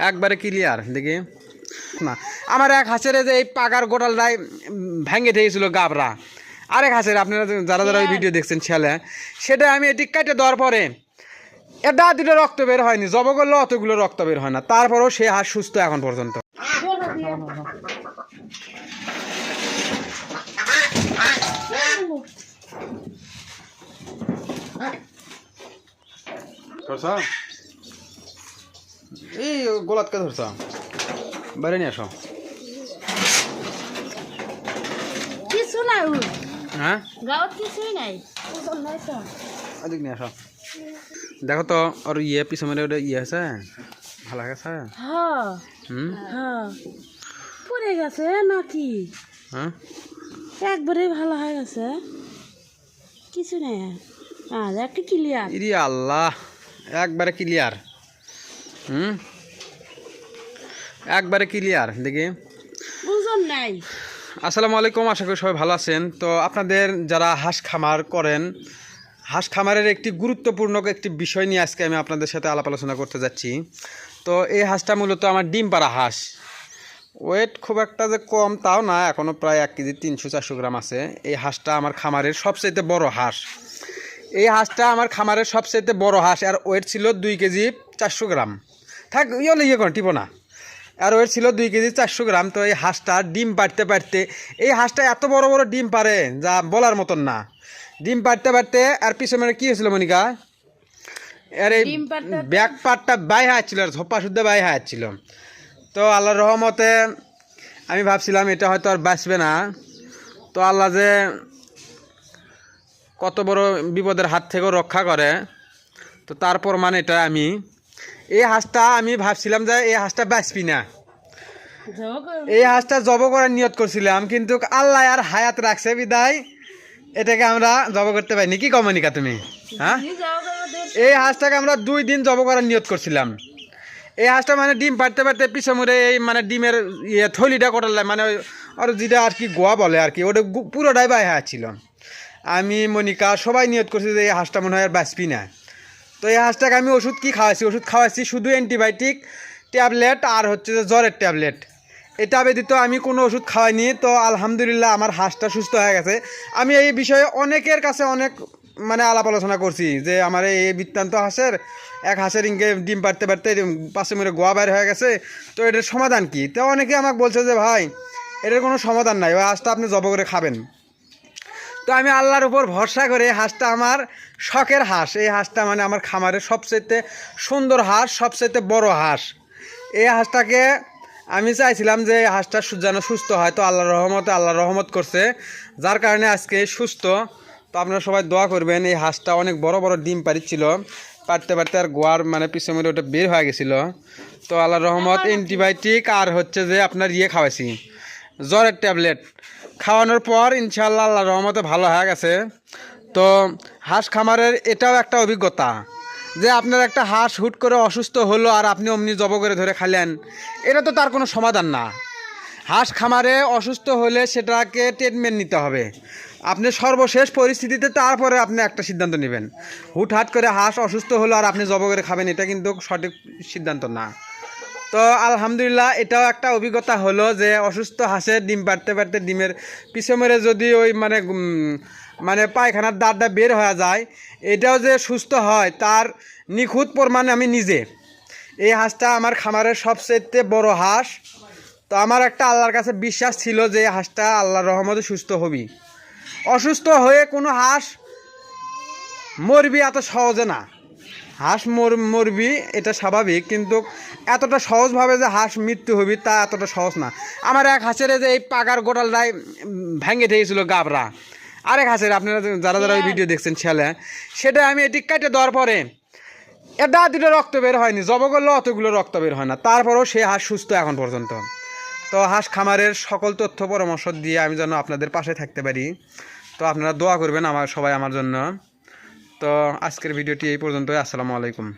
একবারে ক্লিয়ার দেখি না। আমার এক হাঁসের যে এই পাকার গোটালটাই ভেঙে থেকেছিল গাবরা, আরেক হাঁসের আপনারা যারা যারা ওই ভিডিও দেখছেন ছেলে, সেটা আমি এটি কেটে দেওয়ার পরে এটা দুটো রক্ত বের হয়নি, জব করলে অতগুলো রক্ত বের হয় না, তারপরেও সে হাঁস সুস্থ এখন পর্যন্ত। এই গোলাতকে ধরছ বাইরে নিয়ে আসো। কিছু নাই, হ্যাঁ গাঁৱত কিছুই নাই। এদিক নিয়ে আসো। দেখো তো ওর ইয়ে পিছনে ওটা ইয়ে আছে, ভালো গেছে। পড়ে গেছে নাকি? হ্যাঁ একবারে ভালো হয়ে গেছে, কিছু নেই। একটা ক্লিয়ার। ইরি আল্লাহ, একবারে ক্লিয়ার। একবারে ক্লিয়ার দেখি। বুঝন নাই। আসসালামু আলাইকুম, আশা করি সবাই ভালো আছেন। তো আপনাদের যারা হাঁস খামার করেন, হাঁস খামারের একটি গুরুত্বপূর্ণ একটি বিষয় নিয়ে আজকে আমি আপনাদের সাথে আলাপ আলোচনা করতে যাচ্ছি। তো এই হাঁসটা মূলত আমার ডিম পাড়া হাঁস, ওয়েট খুব একটা যে কম তাও না, এখনও প্রায় 1 কেজি 300-400 গ্রাম আছে। এই হাঁসটা আমার খামারের সবচাইতে বড় হাঁস। এই হাঁসটা আমার খামারের সবচাইতে বড় হাঁস, আর ওয়েট ছিল 2 কেজি 400 গ্রাম। থাক ইয়ে করেন টিপো না। আর ওয়েট ছিল 2 কেজি 400 গ্রাম। তো এই হাঁসটা ডিম পাড়তে পারতে, এই হাঁসটা এত বড় বড় ডিম পারে যা বলার মতন না। ডিম পাড়তে পারতে আর পিছনে কী হয়েছিল মনিকা, আর এই ব্যাক পার্টটা বাই হাঁচছিল, আর ঝোপা শুদ্ধ বাই হাঁচছিল। তো আল্লাহর রহমতে আমি ভাবছিলাম এটা হয়তো আর বাঁচবে না। তো আল্লাহ যে কত বড় বিপদের হাত থেকেও রক্ষা করে, তো তারপর মানে এটা আমি এই হাঁসটা আমি ভাবছিলাম যে এই হাঁসটা বাঁচবি না, এই হাঁসটা জব করার নিয়ত করছিলাম, কিন্তু আল্লাহ আর হায়াত রাখছে বিদায় এটাকে আমরা জব করতে পারিনি। কি কমনিকা তুমি? হ্যাঁ, এই হাঁসটাকে আমরা 2 দিন জব করার নিয়ত করছিলাম। এই হাঁসটা মানে ডিম পাড়তে পারতে পিছে মুড়ে এই মানে ডিমের ইয়ে থলিটা কটাল, মানে আর যেটা আর কি গোয়া বলে আর কি, ওটা পুরোটাই বাই হাঁচছিল। আমি মনিকা সবাই নিয়ত করছি যে এই হাঁসটা মনে হয় আর বাঁচবি না। তো এই হাঁসটাকে আমি ওষুধ খাওয়াইছি শুধু অ্যান্টিবায়োটিক ট্যাবলেট আর হচ্ছে যে জ্বরের ট্যাবলেট। এটা ব্যতীত আমি কোনো ওষুধ খাওয়াইনি। তো আলহামদুলিল্লাহ আমার হাঁসটা সুস্থ হয়ে গেছে। আমি এই বিষয়ে অনেকের কাছে অনেক মানে আলাপ আলোচনা করছি যে আমার এই বৃত্তান্ত হাঁসের, এক হাঁসের ইনকে ডিম পাড়তে পারতে পাশে মেরে গোয়া বাইর হয়ে গেছে, তো এটার সমাধান কি? তো অনেকে আমাকে বলছে যে ভাই এটার কোনো সমাধান নাই, ওই হাঁসটা আপনি জব করে খাবেন। তো আমি আল্লাহর উপর ভরসা করে, হাঁসটা আমার শখের হাঁস, এই হাঁসটা মানে আমার খামারের সবচেয়ে সুন্দর হাঁস, সবচেয়ে বড় হাঁস। এই হাঁসটাকে আমি চাইছিলাম যে এই হাঁসটা যেন সুস্থ হয়। তো আল্লাহর রহমতে আল্লাহ রহমত করছে, যার কারণে আজকে সুস্থ। তো আপনারা সবাই দোয়া করবেন। এই হাঁসটা অনেক বড় বড় ডিম পাড়ছিল, পারতে পারতে আর গোয়ার মানে পিছনে ওটা বের হয়ে গেছিলো। তো আল্লাহর রহমত অ্যান্টিবায়োটিক আর হচ্ছে যে আপনার ইয়ে খাওয়াইছি জ্বরের ট্যাবলেট খাওয়ানোর পর ইনশাআল্লাহ আল্লাহর রহমতে ভালো হয়ে গেছে। তো হাঁস খামারের এটাও একটা অভিজ্ঞতা যে আপনার একটা হাঁস হুট করে অসুস্থ হলো আর আপনি অমনি জব করে ধরে খালেন, এটা তো তার কোনো সমাধান না। হাঁস খামারে অসুস্থ হলে সেটাকে ট্রিটমেন্ট নিতে হবে। আপনি সর্বশেষ পরিস্থিতিতে তারপরে আপনি একটা সিদ্ধান্ত নেবেন। হুটহাট করে হাঁস অসুস্থ হলো আর আপনি জব করে খাবেন, এটা কিন্তু সঠিক সিদ্ধান্ত না। তো আলহামদুলিল্লাহ এটাও একটা অভিজ্ঞতা হলো যে অসুস্থ হাঁসের ডিম পাড়তে পারতে ডিমের পিছে মেরে যদি ওই মানে পায়খানার দাঁড়টা বের হয়ে যায়, এটাও যে সুস্থ হয় তার নিখুঁত প্রমাণ আমি নিজে। এই হাঁসটা আমার খামারের সবচেয়ে বড় হাঁস। তো আমার একটা আল্লাহর কাছে বিশ্বাস ছিল যে এই হাঁসটা আল্লাহর রহমতে সুস্থ হবি। অসুস্থ হয়ে কোনো হাঁস মরবি এত সহজে না। হাঁস মরবি এটা স্বাভাবিক, কিন্তু এতটা সহজভাবে যে হাঁস মৃত্যু হবি তা এতটা সহজ না। আমার এক হাঁসের যে এই পাকার গোটালটাই ভেঙে থেকেছিল গাবরা, আরেক হাঁসের আপনারা যারা যারা ওই ভিডিও দেখছেন ছেলে, সেটা আমি এটি কেটে দেওয়ার পরে এটা দুটো রক্ত বের হয়নি, জব করলে অতগুলো রক্ত বের হয় না, তারপরেও সে হাঁস সুস্থ এখন পর্যন্ত। তো হাঁস খামারের সকল তথ্য পরামর্শ দিয়ে আমি যেন আপনাদের পাশে থাকতে পারি। তো আপনারা দোয়া করবেন সবাই আমার জন্য। তো আজকের ভিডিওটি এই পর্যন্তই। আসসালামু আলাইকুম।